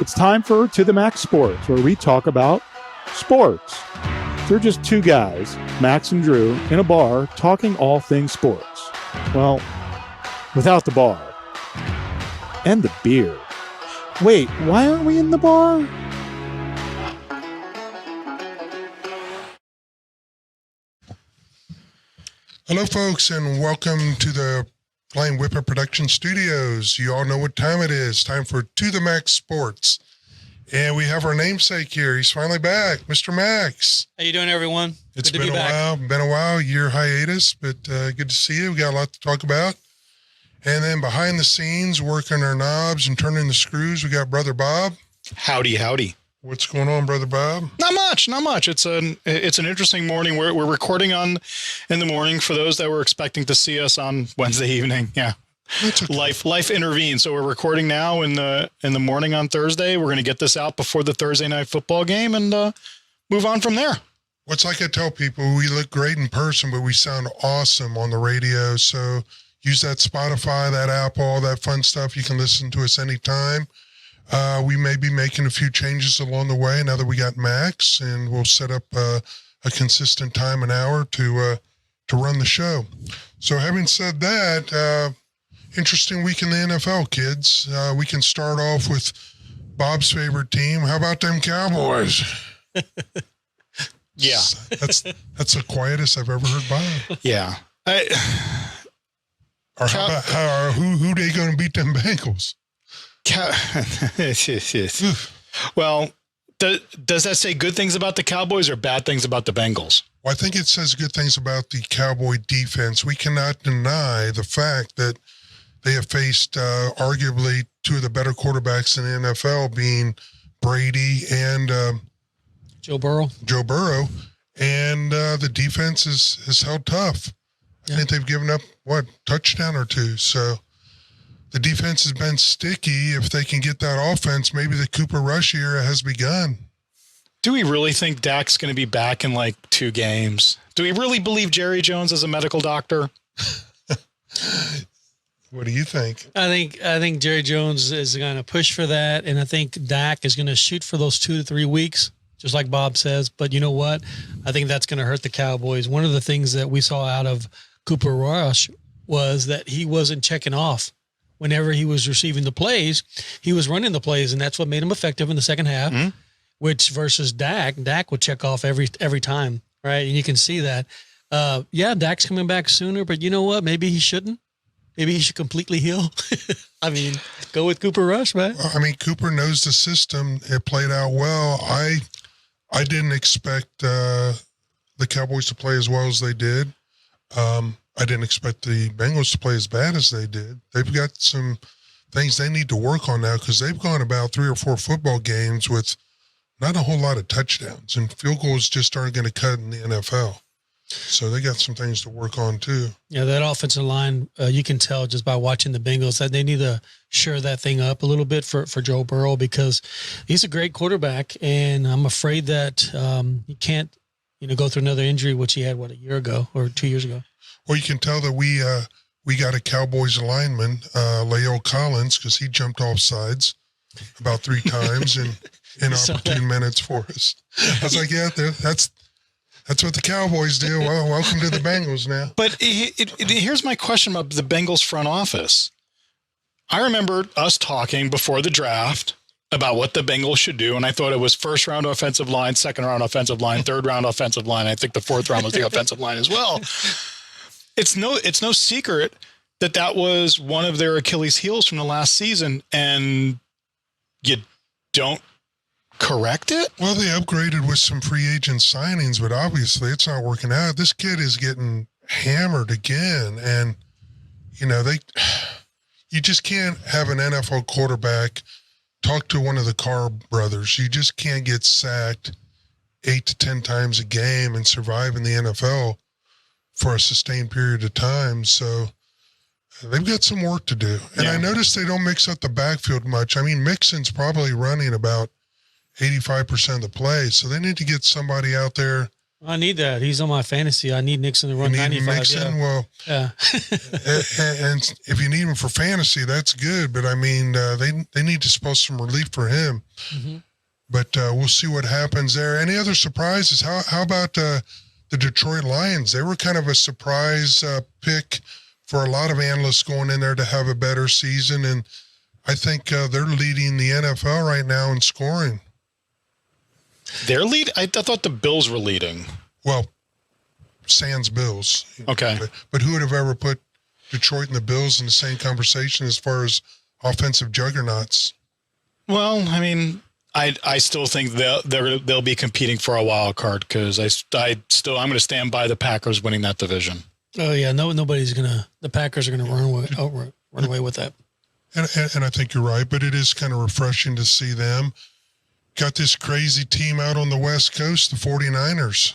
It's time for To the Max Sports, where we talk about sports. They're just two guys, Max and Drew, in a bar talking all things sports. Well, without the bar. And the beer. Wait, why aren't we in the bar? Hello, folks, and welcome to the Flying Whipper Production Studios. You all know what time it is. Time for To the Max Sports. And we have our namesake here. He's finally back, Mr. Max. How you doing, everyone? It's been a while, year hiatus, but good to see you. We got a lot to talk about. And then behind the scenes, working our knobs and turning the screws, we got Brother Bob. Howdy, howdy. What's going on, Brother Bob? Not much. It's an interesting morning. We're recording in the morning for those that were expecting to see us on Wednesday evening. Yeah. Okay. Life intervened. So we're recording now in the morning on Thursday. We're going to get this out before the Thursday night football game and move on from there. Well, it's like I tell people, we look great in person, but we sound awesome on the radio. So use that Spotify, that Apple, all that fun stuff. You can listen to us anytime. We may be making a few changes along the way now that we got Max, and we'll set up a consistent time, an hour to run the show. So having said that, interesting week in the NFL, kids. We can start off with Bob's favorite team. How about them Cowboys? Yeah. That's the quietest I've ever heard Bob. Yeah. Who they going to beat them Bengals? Well, does that say good things about the Cowboys or bad things about the Bengals? Well, I think it says good things about the Cowboy defense. We cannot deny the fact that they have faced arguably two of the better quarterbacks in the NFL, being Brady and Joe Burrow. And the defense is held tough. I think they've given up, touchdown or two. So the defense has been sticky. If they can get that offense, maybe the Cooper Rush era has begun. Do we really think Dak's going to be back in like 2 games? Do we really believe Jerry Jones is a medical doctor? What do you think? I think Jerry Jones is going to push for that, and I think Dak is going to shoot for those 2 to 3 weeks, just like Bob says. But you know what? I think that's going to hurt the Cowboys. One of the things that we saw out of Cooper Rush was that he wasn't checking off. Whenever he was receiving the plays, he was running the plays, and that's what made him effective in the second half. Mm-hmm. Which versus Dak would check off every time, right? And you can see that. Dak's coming back sooner, but you know what? Maybe he shouldn't. Maybe he should completely heal. I mean, go with Cooper Rush, man. I mean, Cooper knows the system. It played out well. I didn't expect the Cowboys to play as well as they did. I didn't expect the Bengals to play as bad as they did. They've got some things they need to work on now because they've gone about 3 or 4 football games with not a whole lot of touchdowns, and field goals just aren't going to cut in the NFL. So they got some things to work on too. Yeah, that offensive line, you can tell just by watching the Bengals that they need to shore that thing up a little bit for Joe Burrow because he's a great quarterback, and I'm afraid that he can't, go through another injury, which he had, a year ago or 2 years ago. Well, you can tell that we got a Cowboys lineman, Lael Collins, because he jumped off sides about 3 times in inopportune minutes for us. I was like, yeah, that's what the Cowboys do. Well, welcome to the Bengals now. But here's my question about the Bengals front office. I remember us talking before the draft about what the Bengals should do, and I thought it was first round offensive line, second round offensive line, third round offensive line. I think the 4th round was the offensive line as well. It's no secret that was one of their Achilles heels from the last season, and you don't correct it? Well, they upgraded with some free agent signings, but obviously it's not working out. This kid is getting hammered again, and you just can't have an NFL quarterback talk to one of the Carr brothers. You just can't get sacked 8 to 10 times a game and survive in the NFL for a sustained period of time. So they've got some work to do. And I noticed they don't mix up the backfield much. I mean, Mixon's probably running about 85% of the play. So they need to get somebody out there I need that. He's on my fantasy. I need Nixon to run You need 95. Mixon. Well, Yeah. and if you need him for fantasy, that's good. But I mean, they need to spell some relief for him. Mm-hmm. But we'll see what happens there. Any other surprises? How about the Detroit Lions? They were kind of a surprise pick for a lot of analysts going in there to have a better season, and I think they're leading the NFL right now in scoring. Their lead? I thought the Bills were leading. Well, sans Bills. Okay. But who would have ever put Detroit and the Bills in the same conversation as far as offensive juggernauts? Well, I mean, I still think they'll be competing for a wild card because I'm going to stand by the Packers winning that division. Oh yeah, the Packers are gonna run away with that. And I think you're right, but it is kind of refreshing to see them. Got this crazy team out on the West Coast, the 49ers,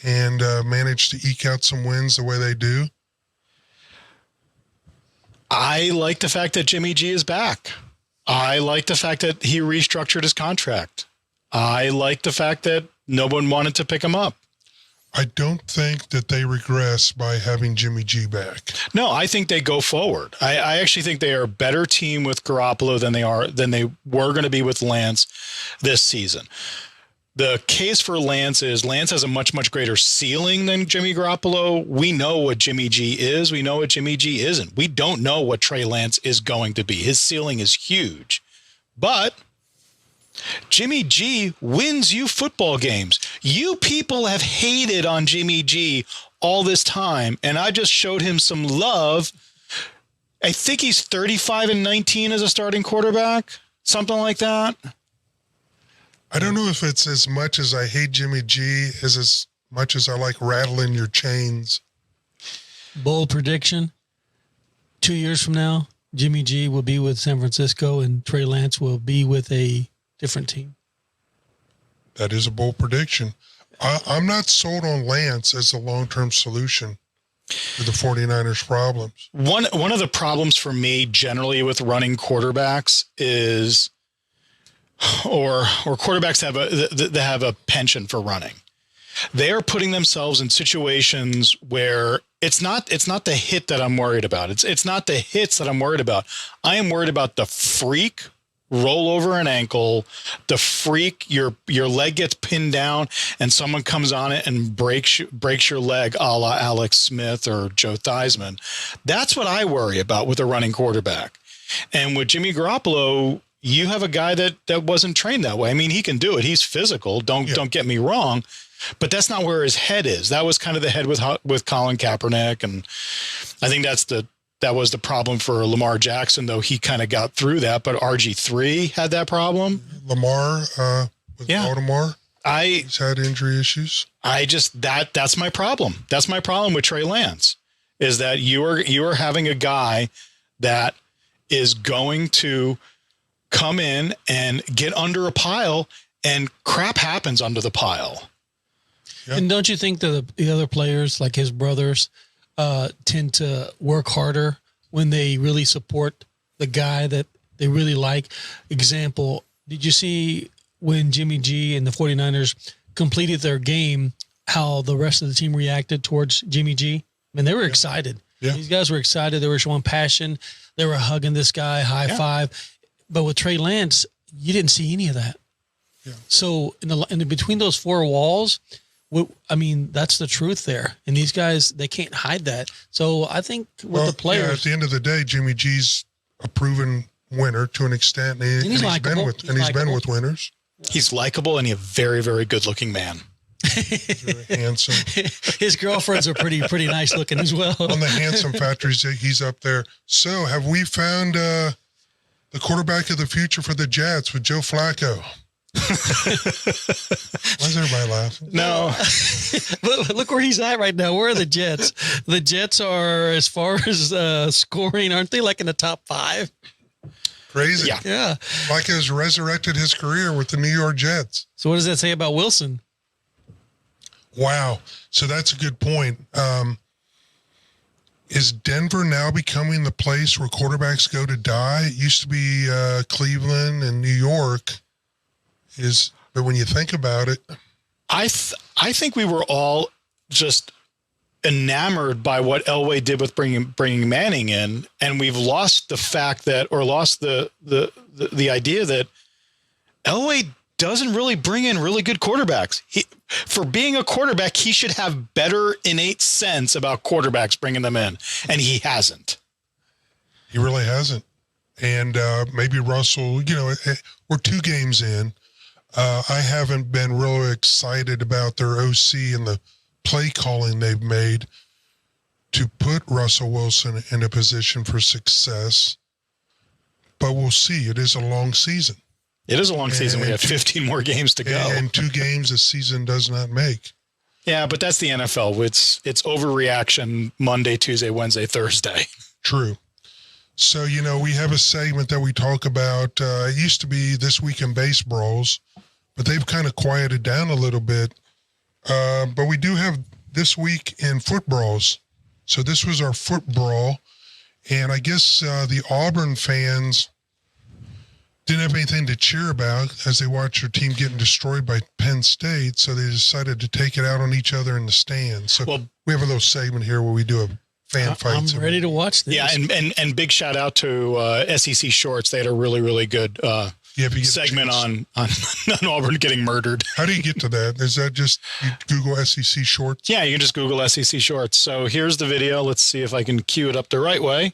and managed to eke out some wins the way they do. I like the fact that Jimmy G is back. I like the fact that he restructured his contract. I like the fact that no one wanted to pick him up. I don't think that they regress by having Jimmy G back. No, I think they go forward. I actually think they are a better team with Garoppolo than they were going to be with Lance this season. The case for Lance is Lance has a much, much greater ceiling than Jimmy Garoppolo. We know what Jimmy G is. We know what Jimmy G isn't. We don't know what Trey Lance is going to be. His ceiling is huge. But Jimmy G wins you football games. You people have hated on Jimmy G all this time, and I just showed him some love. I think he's 35-19 as a starting quarterback, something like that. I don't know if it's as much as I hate Jimmy G as much as I like rattling your chains. Bold prediction: 2 years from now, Jimmy G will be with San Francisco, and Trey Lance will be with a different team. That is a bold prediction. I'm not sold on Lance as a long-term solution to the 49ers' problems. One of the problems for me generally with running quarterbacks is, or quarterbacks have a penchant for running. They are putting themselves in situations where it's not the hit that I'm worried about. It's not the hits that I'm worried about. I am worried about the freak roll over an ankle, the freak, your leg gets pinned down and someone comes on it and breaks your leg, a la Alex Smith or Joe Theismann. That's what I worry about with a running quarterback. And with Jimmy Garoppolo, you have a guy that wasn't trained that way. I mean, he can do it. He's physical. Don't get me wrong, but that's not where his head is. That was kind of the head with Colin Kaepernick, and I think that was the problem for Lamar Jackson, though he kind of got through that. But RG3 had that problem. Lamar with Baltimore, he's had injury issues. That's my problem. That's my problem with Trey Lance, is that you are having a guy that is going to come in and get under a pile, and crap happens under the pile. Yeah. And don't you think that the other players, like his brothers, tend to work harder when they really support the guy that they really like? Example, did you see when Jimmy G and the 49ers completed their game, how the rest of the team reacted towards Jimmy G? I mean, they were excited. Yeah. These guys were excited. They were showing passion. They were hugging this guy, high five. But with Trey Lance, you didn't see any of that. Yeah. So in between those four walls, I mean, that's the truth there. And these guys, they can't hide that. So I think with the players. Yeah, at the end of the day, Jimmy G's a proven winner to an extent. And he's been with winners. He's likable, and he's a very, very good-looking man. He's very handsome. His girlfriends are pretty nice looking as well. On the handsome factor, he's up there. So have we found the quarterback of the future for the Jets with Joe Flacco? Why is everybody laughing? No. But look where he's at right now. Where are the Jets? The Jets are, as far as scoring, aren't they like in the top 5? Crazy. Yeah. Flacco's resurrected his career with the New York Jets. So what does that say about Wilson? Wow. So that's a good point. Is Denver now becoming the place where quarterbacks go to die? It used to be Cleveland and New York. But when you think about it, I think we were all just enamored by what Elway did with bringing Manning in, and we've lost the fact that, or lost the idea that Elway doesn't really bring in really good quarterbacks. For being a quarterback, he should have better innate sense about quarterbacks bringing them in, and he hasn't. He really hasn't. And maybe Russell, we're 2 games in. I haven't been really excited about their OC and the play calling they've made to put Russell Wilson in a position for success. But we'll see. It is a long season. It is a long season. We have 15 more games to go. And 2 games a season does not make. Yeah, but that's the NFL. It's overreaction Monday, Tuesday, Wednesday, Thursday. True. So, we have a segment that we talk about. It used to be This Week in Baseballs, but they've kind of quieted down a little bit. But we do have This Week in Footballs. So this was our football. And I guess the Auburn fans didn't have anything to cheer about as they watched their team getting destroyed by Penn State. So they decided to take it out on each other in the stands. So we have a little segment here where we do a fan fights. I'm ready to watch this. Yeah, and big shout out to SEC Shorts. They had a really, really good segment on Auburn getting murdered. How do you get to that? Is that just you Google SEC Shorts? Yeah, you can just Google SEC Shorts. So here's the video. Let's see if I can cue it up the right way.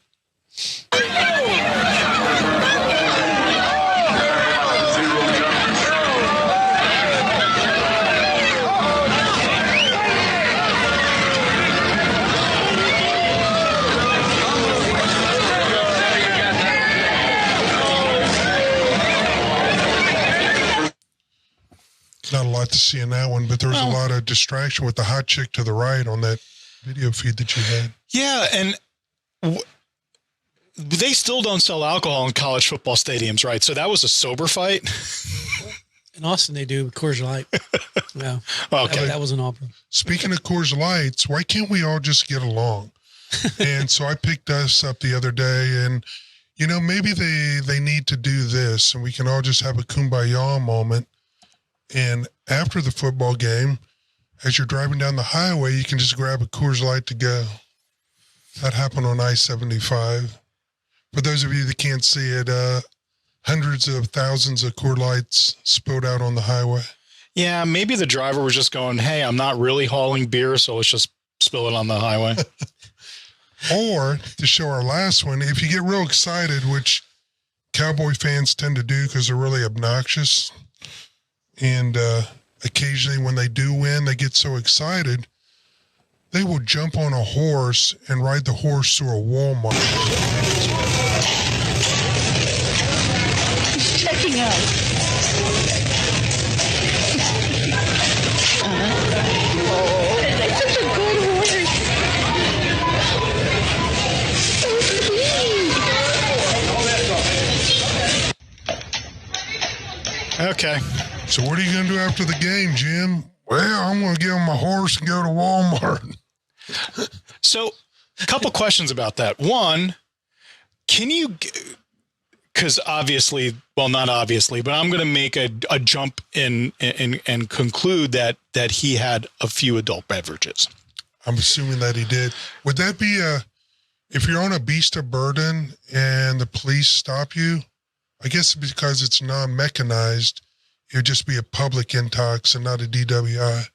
Not a lot to see in that one, but there was a lot of distraction with the hot chick to the right on that video feed that you had. Yeah, and they still don't sell alcohol in college football stadiums, right? So that was a sober fight. In Austin, they do Coors Light. Yeah. Okay. That was an Auburn. Speaking of Coors Lights, why can't we all just get along? And so I picked us up the other day, and maybe they need to do this, and we can all just have a kumbaya moment. And after the football game, as you're driving down the highway, you can just grab a Coors Light to go. That happened on I-75. For those of you that can't see it, hundreds of thousands of Coors Lights spilled out on the highway. Yeah, maybe the driver was just going, hey, I'm not really hauling beer, so let's just spill it on the highway. Or, to show our last one, if you get real excited, which Cowboy fans tend to do because they're really obnoxious, and occasionally when they do win, they get so excited, they will jump on a horse and ride the horse through a Walmart. He's checking out. Oh, that's such a good horse. So sweet. Okay. So what are you going to do after the game, Jim? Well, I'm going to get on my horse and go to Walmart. So a couple questions about that. One, can you, because obviously, well, not obviously, but I'm going to make a jump in and conclude that he had a few adult beverages. I'm assuming that he did. Would that be if you're on a beast of burden and the police stop you, I guess because it's non-mechanized, it would just be a public intox and not a DWI.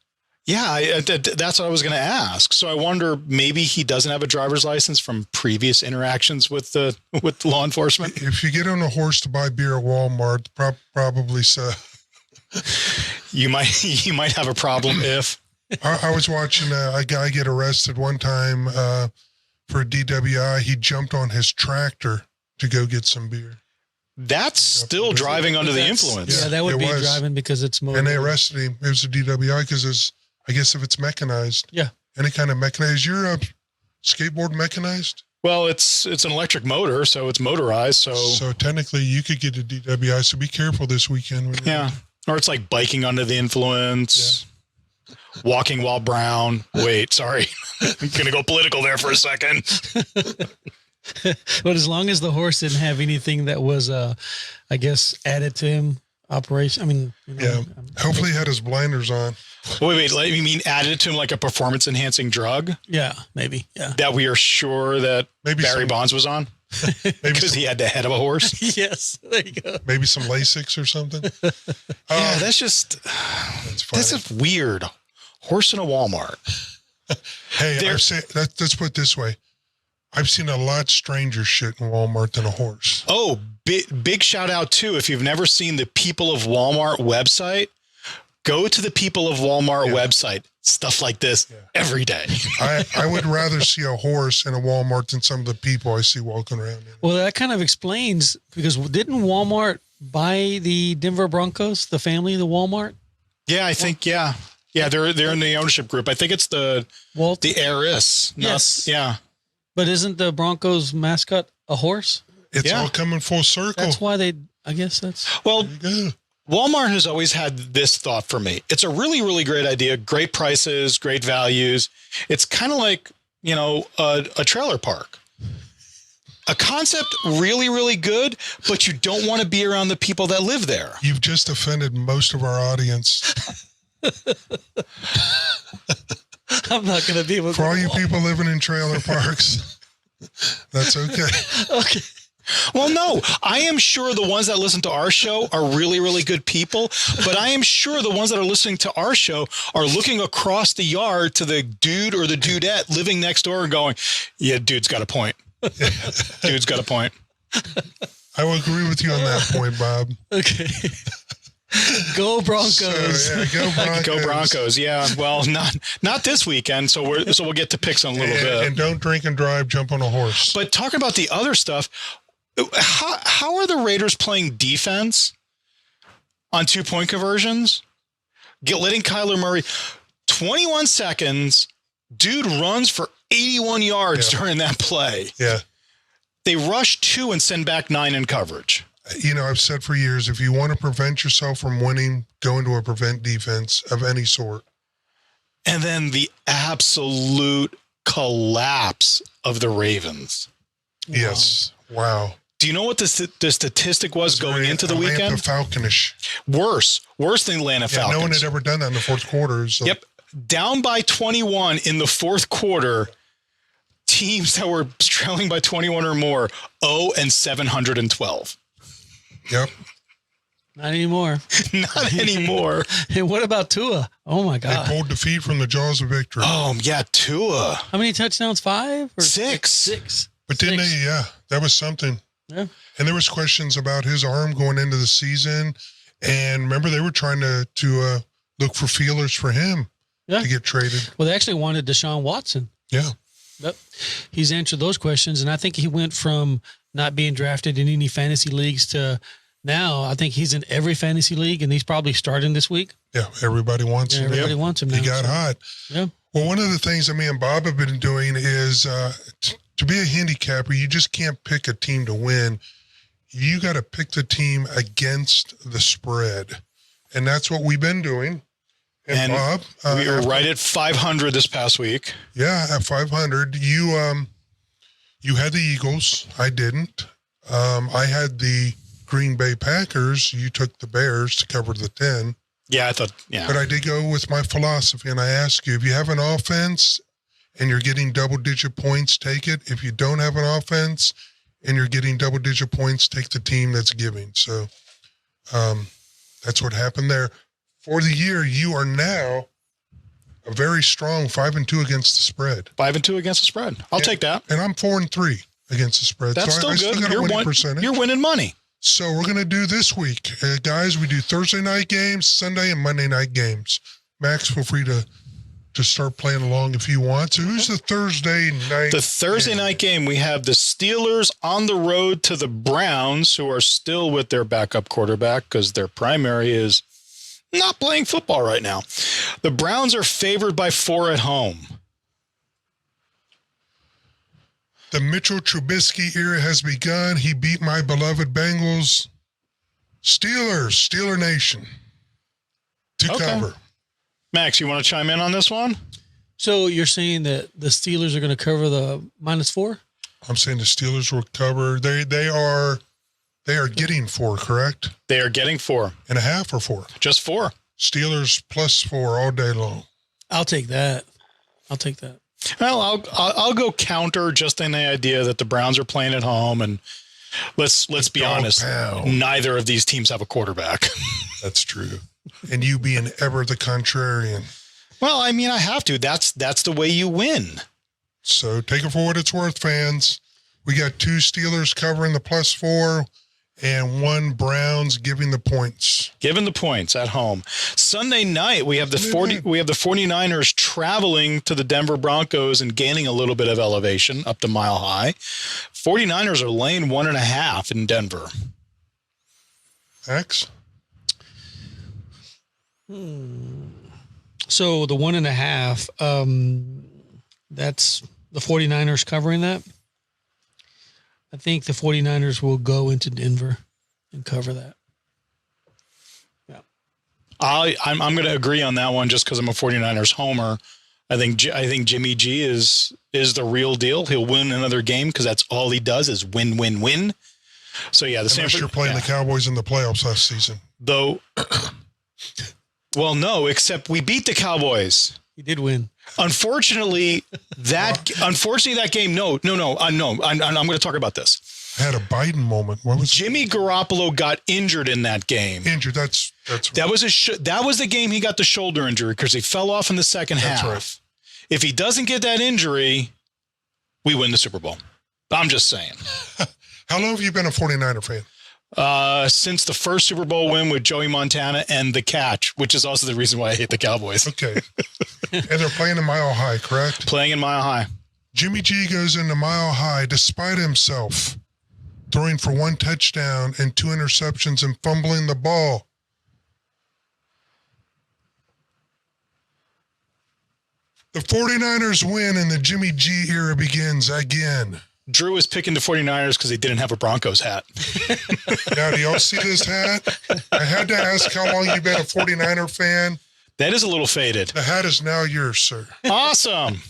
Yeah, that's what I was going to ask. So I wonder, maybe he doesn't have a driver's license from previous interactions with law enforcement. If you get on a horse to buy beer at Walmart, probably so. You might have a problem if. I was watching a guy get arrested one time for a DWI. He jumped on his tractor to go get some beer. That's still driving under the influence. Yeah, that would be driving because it's motor. And they arrested him. It was a DWI because I guess if it's mechanized. Yeah. Any kind of mechanized. Is your skateboard mechanized? Well, it's an electric motor, so it's motorized. So technically you could get a DWI. So be careful this weekend. Yeah. Or it's like biking under the influence. Yeah. Walking while brown. Wait, sorry. I'm going to go political there for a second. But as long as the horse didn't have anything that was, I guess, added to him, operation. I mean, Hopefully he had his blinders on. Wait. You mean added to him like a performance-enhancing drug Yeah, maybe. Yeah. that we are sure that Maybe Barry some- Bonds was on Maybe because some, he had the head of a horse? Yes. There you go. maybe some Lasix or something. Yeah, that's just That's funny. this is weird. Horse in a Walmart. Hey, There- let's put it this way. I've seen a lot stranger shit in Walmart than a horse. Oh, big shout out too. If you've never seen the People of Walmart website, go to the People of Walmart website. Stuff like this every day. I would rather see a horse in a Walmart than some of the people I see walking around. Well, that kind of explains because didn't Walmart buy the Denver Broncos, the family, the Walmart? Yeah, I think they're in the ownership group. I think it's the heiress. Yes. Yeah. But isn't the Broncos mascot a horse? It's Yeah. all coming full circle. That's why I guess that's. Well, There you go. Walmart has always had this thought for me. It's a really, really great idea. Great prices, great values. It's kind of like, a trailer park. A concept really, really good, but you don't want to be around the people that live there. You've just offended most of our audience. I'm not going to be able to. For all you people living in trailer parks, that's okay. Okay. Well, no, I am sure the ones that listen to our show are really, really good people, but I am sure the ones that are listening to our show are looking across the yard to the dude or the dudette living next door and going, yeah, dude's got a point. Dude's got a point. I will agree with you on that point, Bob. Okay. Go Broncos. So, go Broncos. Go Broncos. Yeah. Well, not this weekend. So we'll get to picks in a little bit. And don't drink and drive, jump on a horse. But talking about the other stuff, how are the Raiders playing defense on 2-point conversions? Letting Kyler Murray 21 seconds, dude runs for 81 yards during that play. Yeah. They rush 2 and send back 9 in coverage. I've said for years, if you want to prevent yourself from winning, go into a prevent defense of any sort. And then the absolute collapse of the Ravens. Yes. Wow. Do you know what the statistic was going into the Atlanta weekend? Falconish. Worse than Atlanta Yeah, Falcons. no one had ever done that in the fourth quarter. So. Yep. Down by 21 in the fourth quarter. Teams that were trailing by 21 or more, 0-712. Yep. Not anymore. Not anymore. And what about Tua? Oh my They God. pulled defeat from the jaws of victory. Oh, yeah, Tua. How many touchdowns? 5 or 6? 6. But didn't 6. they? Yeah, that was something. Yeah. And there was questions about his arm going into the season. And remember, they were trying to look for feelers for him to get traded. Well, they actually wanted Deshaun Watson. Yeah. But he's answered those questions, and I think he went from not being drafted in any fantasy leagues to now I think he's in every fantasy league, and he's probably starting this week. Yeah. Everybody wants him. Everybody wants him now. He got hot. Yeah. Well, one of the things that me and Bob have been doing is to be a handicapper, you just can't pick a team to win. You got to pick the team against the spread. And that's what we've been doing. And Bob, we were right at 500 this past week. Yeah, at 500. You had the Eagles. I didn't. I had the Green Bay Packers. You took the Bears to cover the 10. Yeah, I thought, But I did go with my philosophy, and I ask you, if you have an offense and you're getting double-digit points, take it. If you don't have an offense and you're getting double-digit points, take the team that's giving. So that's what happened there. For the year, you are now a very strong 5-2 against the spread. 5-2 against the spread. I'll take that. And I'm 4-3 against the spread. That's so still I good. still got a winning percentage. You're winning money. So we're going to do this week. Guys, we do Thursday night games, Sunday and Monday night games. Max, feel free to start playing along if you want. So who's the Thursday night? The Thursday night game, we have the Steelers on the road to the Browns, who are still with their backup quarterback because their primary is not playing football right now. The Browns are favored by 4 at home. The Mitchell Trubisky era has begun. He beat my beloved Bengals. Steeler Nation to cover. Max, you want to chime in on this one? So you're saying that the Steelers are going to cover the -4? I'm saying the Steelers will cover. They are getting 4, correct? They are getting 4. And a half or 4. Just 4. Steelers +4 all day long. I'll take that. Well, I'll go counter just in the idea that the Browns are playing at home, and let's be honest, neither of these teams have a quarterback. That's true. And you being ever the contrarian. Well, I mean, I have to. That's the way you win. So take it for what it's worth, fans. We got 2 Steelers covering the +4 and 1 Browns giving the points. Given the points at home. Sunday night, we have the 49ers traveling to the Denver Broncos and gaining a little bit of elevation up to Mile High. 49ers are laying 1.5 in Denver. Max? So the 1.5, that's the 49ers covering that. I think the 49ers will go into Denver and cover that. Yeah. I'm going to agree on that one just because I'm a 49ers homer. I think Jimmy G is the real deal. He'll win another game because that's all he does is win, win, win. So, yeah, Unless you're playing the Cowboys in the playoffs last season. Though, well, no, except we beat the Cowboys. He did win. Unfortunately, that game. No. I'm going to talk about this. I had a Biden moment. What was Jimmy Garoppolo got injured in that game? Injured. That was the game he got the shoulder injury because he fell off in the second half. Right. If he doesn't get that injury, we win the Super Bowl. I'm just saying. How long have you been a 49er fan? Since the first Super Bowl win with Joey Montana and the catch, which is also the reason why I hate the Cowboys. Okay. And they're playing in Mile High, correct? Playing in Mile High. Jimmy G goes into Mile High despite himself, throwing for 1 touchdown and 2 interceptions and fumbling the ball. The 49ers win and the Jimmy G era begins again. Drew was picking the 49ers because they didn't have a Broncos hat. Now, do y'all see this hat? I had to ask how long you've been a 49er fan. That is a little faded. The hat is now yours, sir. Awesome.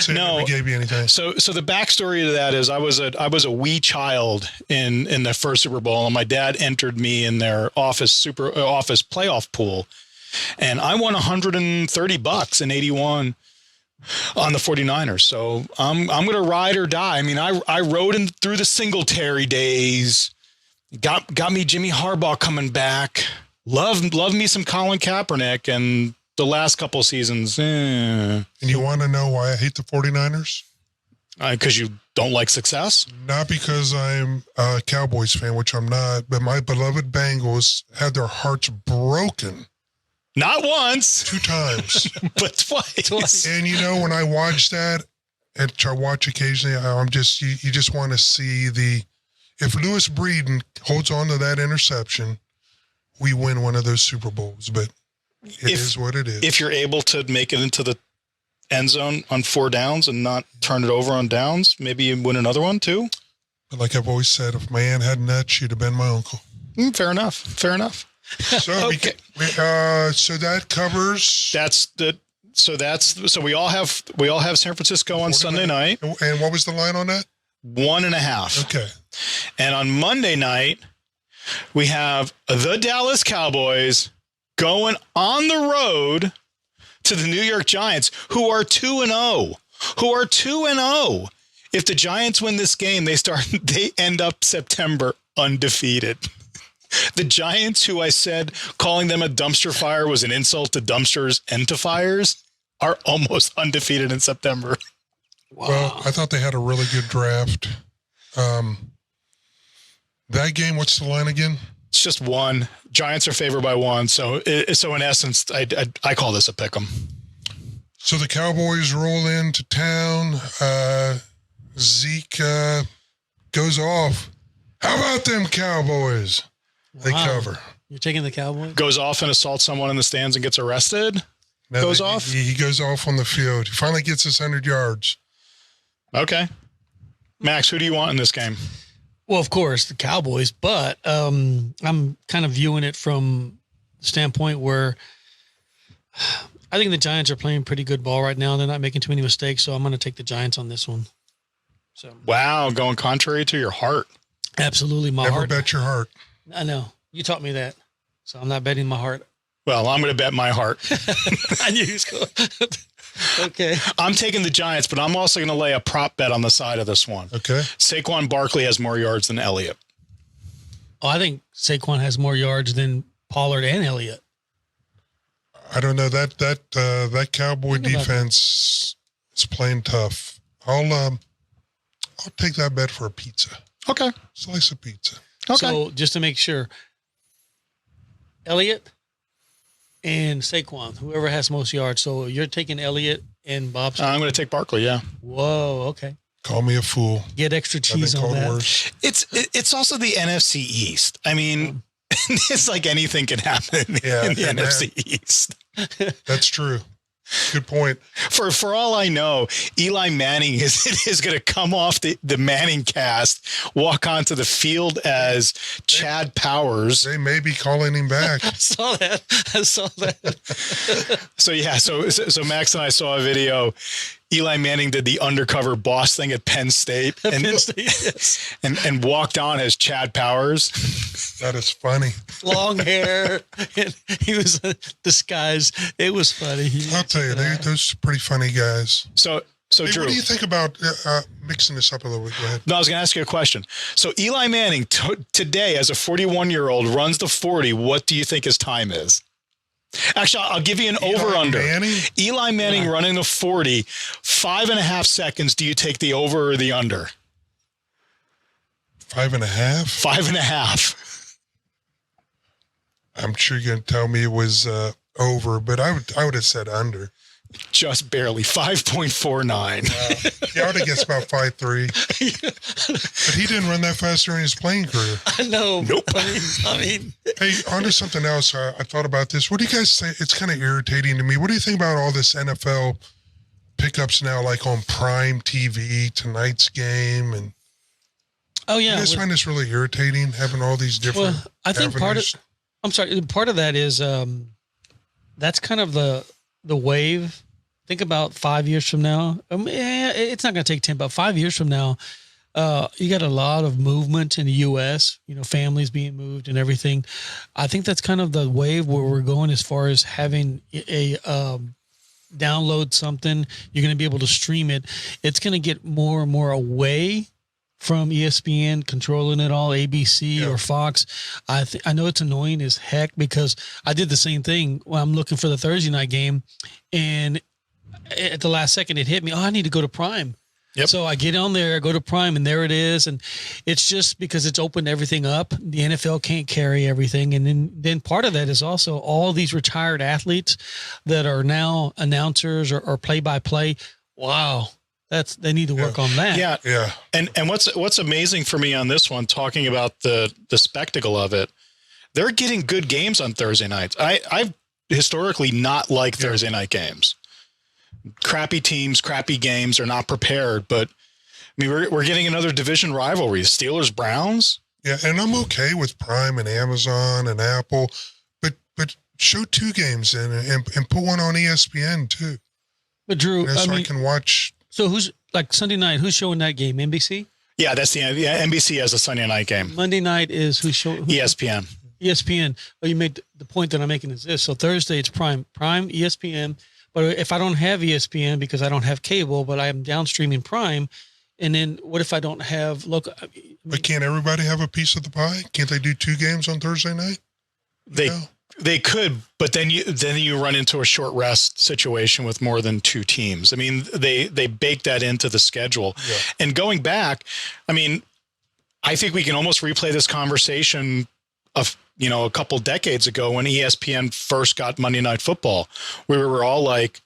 No, we gave you anything. So the backstory to that is I was a wee child in the first Super Bowl, and my dad entered me in their office playoff pool, and I won $130 in '81 on the 49ers. So I'm going to ride or die. I mean, I rode through the Singletary days, got me Jimmy Harbaugh coming back, loved me some Colin Kaepernick, and the last couple of seasons. And you want to know why I hate the 49ers? Because you don't like success? Not because I'm a Cowboys fan, which I'm not, but my beloved Bengals had their hearts broken. Not once. 2 times. But twice. And when I watch that, which I watch occasionally, you just want to see if Lewis Breeden holds on to that interception, we win one of those Super Bowls. But it is what it is. If you're able to make it into the end zone on 4 downs and not turn it over on downs, maybe you win another one too. But like I've always said, if my aunt had nuts, she'd have been my uncle. Fair enough. So okay. So that covers. So we all have San Francisco on Sunday night. And what was the line on that? 1.5. Okay. And on Monday night, we have the Dallas Cowboys going on the road to the New York Giants, who are 2-0. If the Giants win this game, they end up September undefeated. The Giants, who I said calling them a dumpster fire was an insult to dumpsters and to fires, are almost undefeated in September. Wow. Well, I thought they had a really good draft. That game, what's the line again? It's just 1. Giants are favored by 1. So in essence, I call this a pick'em. So the Cowboys roll into town. Zeke goes off. How about them Cowboys? They cover. You're taking the Cowboys? Goes off and assaults someone in the stands and gets arrested. Now goes off? He goes off on the field. He finally gets his 100 yards. Okay. Max, who do you want in this game? Well, of course, the Cowboys, but I'm kind of viewing it from the standpoint where I think the Giants are playing pretty good ball right now. They're not making too many mistakes, so I'm going to take the Giants on this one. So wow, going contrary to your heart. Absolutely, my Never heart. bet your heart. I know. You taught me that. So I'm not betting my heart. Well, I'm going to bet my heart. I knew he was going. Okay. I'm taking the Giants, but I'm also going to lay a prop bet on the side of this one. Okay. Saquon Barkley has more yards than Elliott. Oh, I think Saquon has more yards than Pollard and Elliott. I don't know that Cowboy Think about defense is playing tough. I'll take that bet for a pizza. Okay. Slice of pizza. Okay. So just to make sure, Elliott and Saquon, whoever has most yards. So you're taking Elliott and Bob's. I'm going to take Barkley. Yeah. Whoa. Okay. Call me a fool. Get extra I've cheese been on called that. worse. It's also the NFC East. I mean, it's like anything can happen in the and NFC East. That's true. Good point. For all I know, Eli Manning is going to come off the Manning cast, walk onto the field as Chad Powers. They may be calling him back. I saw that. So yeah, so Max and I saw a video. Eli Manning did the undercover boss thing at Penn State and walked on as Chad Powers. That is funny. Long hair. And he was disguised. It was funny. I'll tell you, those are pretty funny guys. So Hey, Drew, what do you think about mixing this up a little bit? Go ahead. no, I was going to ask you a question. So Eli Manning today, as a 41-year-old, runs the 40. What do you think his time is? Actually, I'll give you an over-under. Eli Manning running the 40, 5.5 seconds. Do you take the over or the under? 5.5? 5.5. I'm sure you're going to tell me it was over, but I would have said under. Just barely. 5.49. He ought to guess about 5.3. But he didn't run that fast during his playing career. I know. Nope. I mean, Hey, on to something else. I thought about this. What do you guys think? It's kind of irritating to me. What do you think about all this NFL pickups now, like on Prime TV, tonight's game? And oh you yeah. guys find this really irritating, having all these different I think avenues? part of that is that's kind of the wave. Think about 5 years from now. It's not going to take 10, but 5 years from now, you got a lot of movement in the U.S., families being moved and everything. I think that's kind of the wave where we're going as far as having a download something. You're going to be able to stream it. It's going to get more and more away from ESPN controlling it all, ABC or Fox. I know it's annoying as heck because I did the same thing when I'm looking for the Thursday night game, and at the last second it hit me. Oh, I need to go to Prime. Yep. So I get on there, I go to Prime, and there it is. And it's just because it's opened everything up. The NFL can't carry everything. And then part of that is also all these retired athletes that are now announcers or play-by-play. Wow. They need to work on that. Yeah. Yeah. And what's amazing for me on this one, talking about the spectacle of it, they're getting good games on Thursday nights. I've historically not liked Thursday night games. Crappy teams, crappy games are not prepared, but I mean, we're getting another division rivalry, Steelers Browns. Yeah, and I'm okay with Prime and Amazon and Apple, but show two games and put one on ESPN too. But Drew, I can watch. So who's like Sunday night? Who's showing that game? NBC. Yeah, that's NBC has a Sunday night game. Monday night is who's showing? ESPN. ESPN. Oh, you made the point that I'm making is this. So Thursday it's Prime, ESPN. But if I don't have ESPN because I don't have cable, but I am downstreaming Prime, and then what if I don't have local? But can't everybody have a piece of the pie? Can't they do two games on Thursday night? They could, but then you run into a short rest situation with more than two teams. I mean, they bake that into the schedule. Yeah. And going back, I mean, I think we can almost replay this conversation of a couple decades ago when ESPN first got Monday Night Football, where we were all like,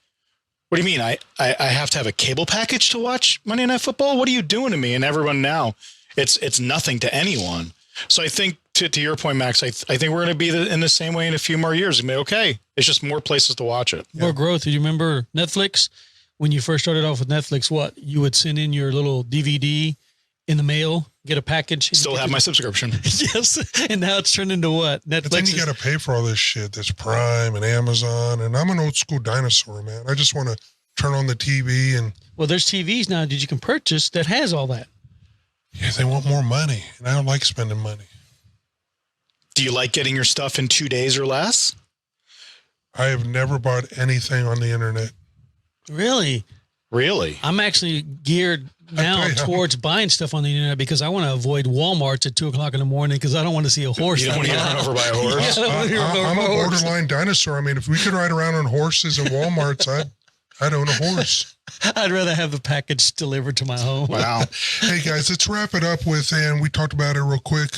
what do you mean? I have to have a cable package to watch Monday Night Football? What are you doing to me? And everyone now, it's nothing to anyone. So I think to your point, Max, I think we're going to be in the same way in a few more years. I mean, okay, it's just more places to watch it. More growth. Do you remember Netflix? When you first started off with Netflix, what? You would send in your little DVD in the mail, get a package. Still have my subscription. Yes. And now it's turned into what? Netflix. But then you got to pay for all this shit. There's Prime and Amazon. And I'm an old school dinosaur, man. I just want to turn on the TV and. Well, there's TVs now that you can purchase that has all that. Yeah, they want more money. And I don't like spending money. Do you like getting your stuff in 2 days or less? I have never bought anything on the internet. Really? Really? I'm actually geared now towards buying stuff on the internet because I want to avoid Walmart's at 2:00 in the morning because I don't want to see a horse. You don't want to get run over by a horse? Yeah, I don't want to get run over I'm by a a horse. borderline dinosaur. I mean, if we could ride around on horses in Walmart's, I'd own a horse. I'd rather have the package delivered to my home. Wow. Hey guys, let's wrap it up with, and we talked about it real quick,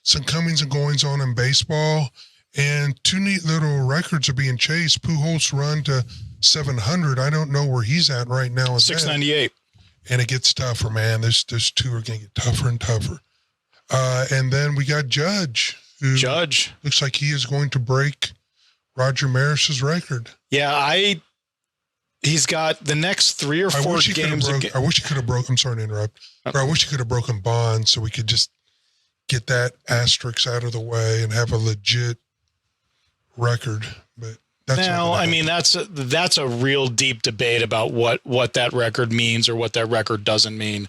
some comings and goings on in baseball, and two neat little records are being chased. Pujols run to 700. I don't know where he's at right now. In 698. and it gets tougher, man. There's two are going to get tougher and tougher. And then we got Judge, who looks like he is going to break Roger Maris's record. Yeah, he's got the next 3 or 4 games. I wish he could have broke. I'm sorry to interrupt. But I wish he could have broken Bonds so we could just get that asterisk out of the way and have a legit record. But that's now, I mean, that's a real deep debate about what that record means or what that record doesn't mean.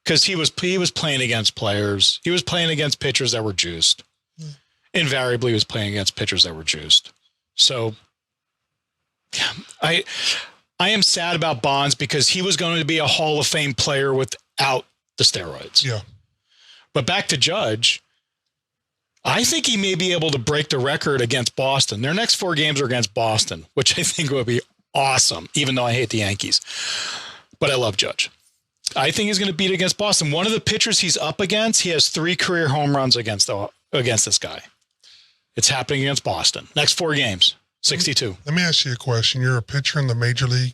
Because he was playing against players. He was playing against pitchers that were juiced. Invariably, he was playing against pitchers that were juiced. So, yeah, I am sad about Bonds because he was going to be a Hall of Fame player without the steroids. Yeah. But back to Judge, I think he may be able to break the record against Boston. Their next 4 games are against Boston, which I think would be awesome, even though I hate the Yankees. But I love Judge. I think he's going to beat against Boston. One of the pitchers he's up against, he has 3 career home runs against this guy. It's happening against Boston. Next 4 games, 62. Let me ask you a question. You're a pitcher in the major league,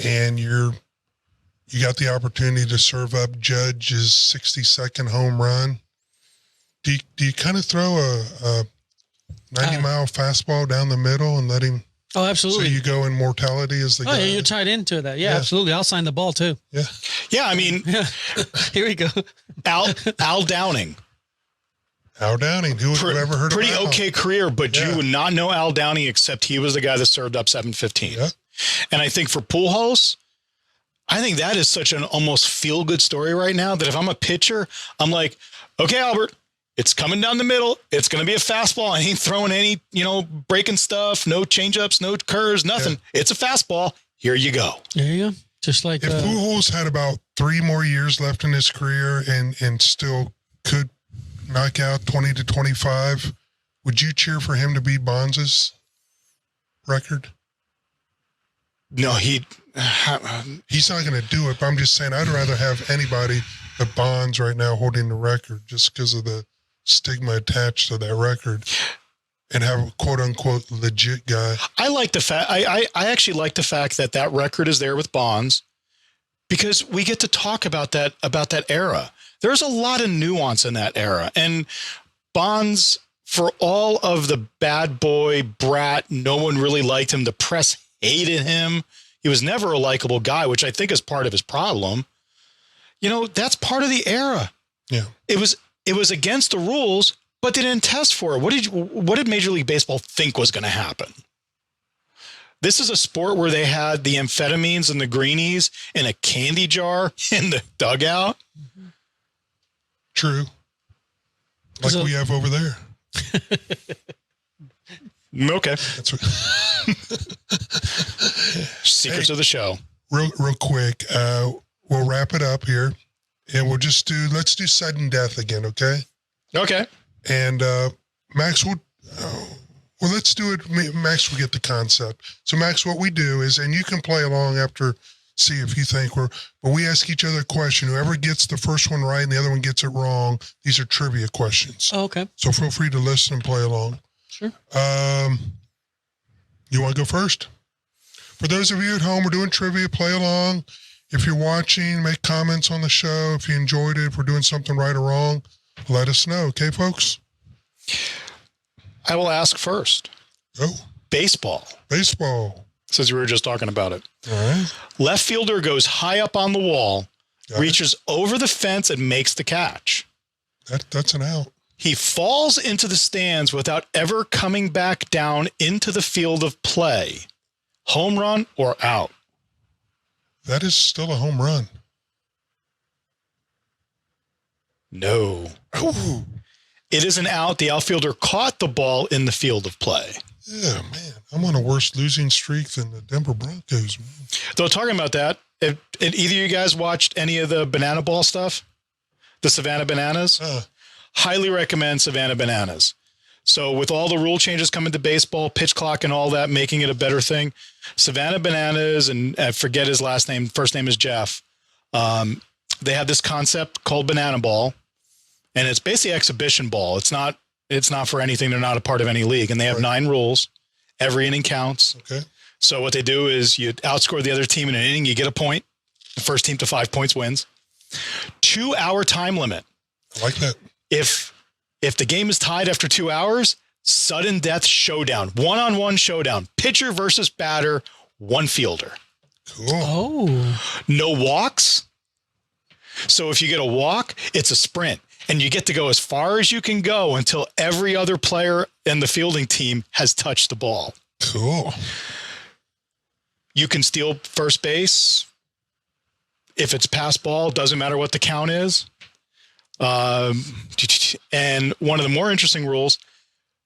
and you got the opportunity to serve up Judge's 62nd home run. Do you kind of throw a 90-mile fastball down the middle and let him? Oh, absolutely. So you go in mortality as the guy? Oh, yeah, you're tied into that. Yeah, absolutely. I'll sign the ball too. Yeah. Yeah, I mean, Here we go. Al Downing. Al Downing. Who would have ever heard of Pretty Al? okay career, but you would not know Al Downing except he was the guy that served up 715. Yeah. And I think for Pujols, I think that is such an almost feel-good story right now that if I'm a pitcher, I'm like, okay, Albert, it's coming down the middle. It's going to be a fastball. I ain't throwing any, breaking stuff, no changeups, no curves, nothing. Yeah. It's a fastball. Here you go. There you go. Just like if Pujols had about 3 more years left in his career and still could knock out 20 to 25, would you cheer for him to beat Bonds' record? No, he's not going to do it, but I'm just saying I'd rather have anybody but Bonds right now holding the record just because of the stigma attached to that record and have a quote unquote legit guy. I like the fact I actually like the fact that record is there with Bonds because we get to talk about that era. There's a lot of nuance in that era, and Bonds, for all of the bad boy brat, no one really liked him. The press hated him. He was never a likable guy, which I think is part of his problem. That's part of the era. Yeah. It was against the rules, but they didn't test for it. What did Major League Baseball think was going to happen? This is a sport where they had the amphetamines and the greenies in a candy jar in the dugout. Mm-hmm. True. Like we have over there. Okay. That's what. Secrets of the show. Real quick. We'll wrap it up here, and let's do sudden death again. Okay. Okay. And Max, let's do it. Max will get the concept. So Max, what we do is, and you can play along after, see if you think but we ask each other a question. Whoever gets the first one right and the other one gets it wrong, these are trivia questions. Oh, okay. So feel free to listen and play along. Sure. You want to go first? For those of you at home, we're doing trivia. Play along. If you're watching, make comments on the show. If you enjoyed it, if we're doing something right or wrong, let us know. Okay, folks? I will ask first. Oh. Baseball. Since we were just talking about it. All right. Left fielder goes high up on the wall, reaches over the fence and makes the catch. That's an out. He falls into the stands without ever coming back down into the field of play. Home run or out? That is still a home run. No. Oh. It is an out. The outfielder caught the ball in the field of play. Yeah, man. I'm on a worse losing streak than the Denver Broncos, man. Though talking about that, if either of you guys watched any of the banana ball stuff, the Savannah Bananas, highly recommend Savannah Bananas. So with all the rule changes coming to baseball, pitch clock and all that, making it a better thing, Savannah Bananas, and I forget his last name, first name is Jeff. They have this concept called banana ball, and it's basically exhibition ball. It's not for anything. They're not a part of any league, and they have 9 rules. Every inning counts. Okay. So what they do is you outscore the other team in an inning, you get a point. The first team to 5 points wins. 2-hour time limit. I like that. If the game is tied after 2 hours, sudden death showdown, one-on-one showdown, pitcher versus batter, one fielder. Cool. Oh, No walks. So if you get a walk, it's a sprint, and you get to go as far as you can go until every other player in the fielding team has touched the ball. Cool. You can steal first base. If it's pass ball, doesn't matter what the count is. And one of the more interesting rules,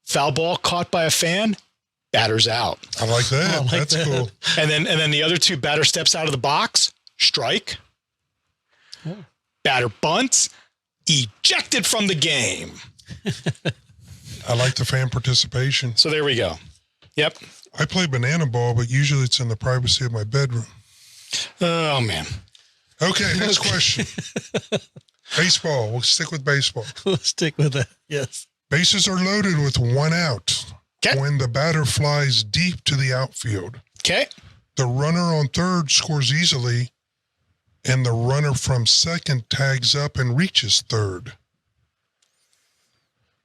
foul ball caught by a fan, batter's out. I like that. I like That's that. cool. And then the other two, batter steps out of the box, strike. Batter bunts, ejected from the game. I like the fan participation. So there we go. Yep. I play banana ball, but usually it's in the privacy of my bedroom. Oh, man. Okay, next question. Baseball. We'll stick with baseball. we'll stick with that. Yes. Bases are loaded with 1 out. Okay. When the batter flies deep to the outfield, Okay. the runner on third scores easily, and the runner from second tags up and reaches third.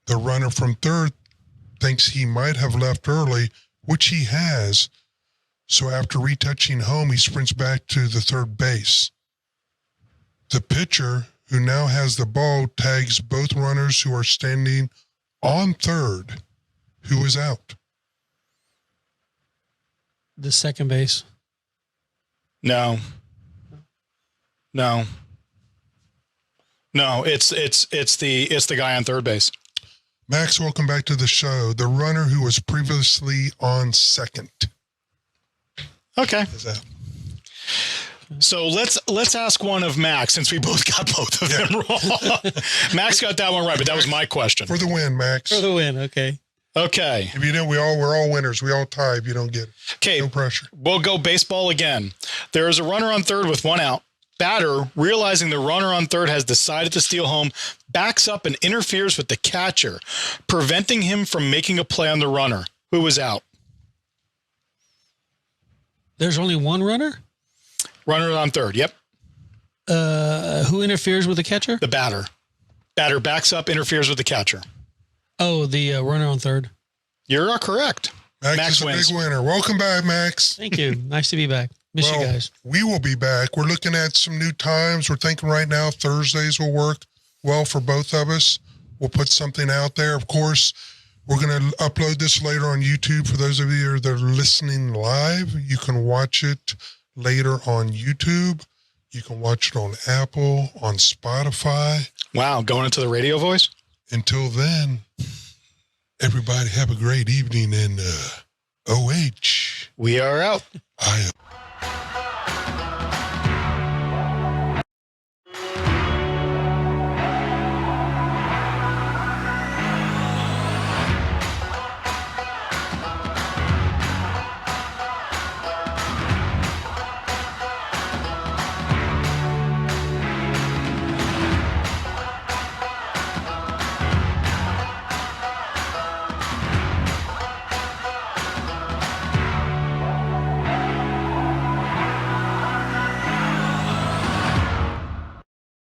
The runner from third thinks he might have left early, which he has. So after retouching home, he sprints back to the third base. The pitcher, who now has the ball, tags both runners who are standing on third, who is out. The second base. No. It's the guy on third base. Max, welcome back to the show. The runner who was previously on second Okay. is out. So let's ask one of Max, since we both got both of them wrong. Max got that one right, but that was my question. For the win, Max. For the win. Okay. Okay. If you didn't, we're all winners. We all tie if you don't get it. Okay. No pressure. We'll go baseball again. There is a runner on third with 1 out. Batter, realizing the runner on third has decided to steal home, backs up and interferes with the catcher, preventing him from making a play on the runner, who was out. There's only one runner? Runner on third. Yep. Who interferes with the catcher? The batter. Batter backs up, interferes with the catcher. Oh, the runner on third. You're correct. Max is a wins. big winner. Welcome back, Max. Thank you. Nice to be back. Miss you guys. We will be back. We're looking at some new times. We're thinking right now Thursdays will work well for both of us. We'll put something out there. Of course, we're going to upload this later on YouTube. For those of you that are listening live, you can watch it later on YouTube. You can watch it on Apple, on Spotify. Wow, going into the radio voice? Until then, everybody have a great evening in OH. We are out. I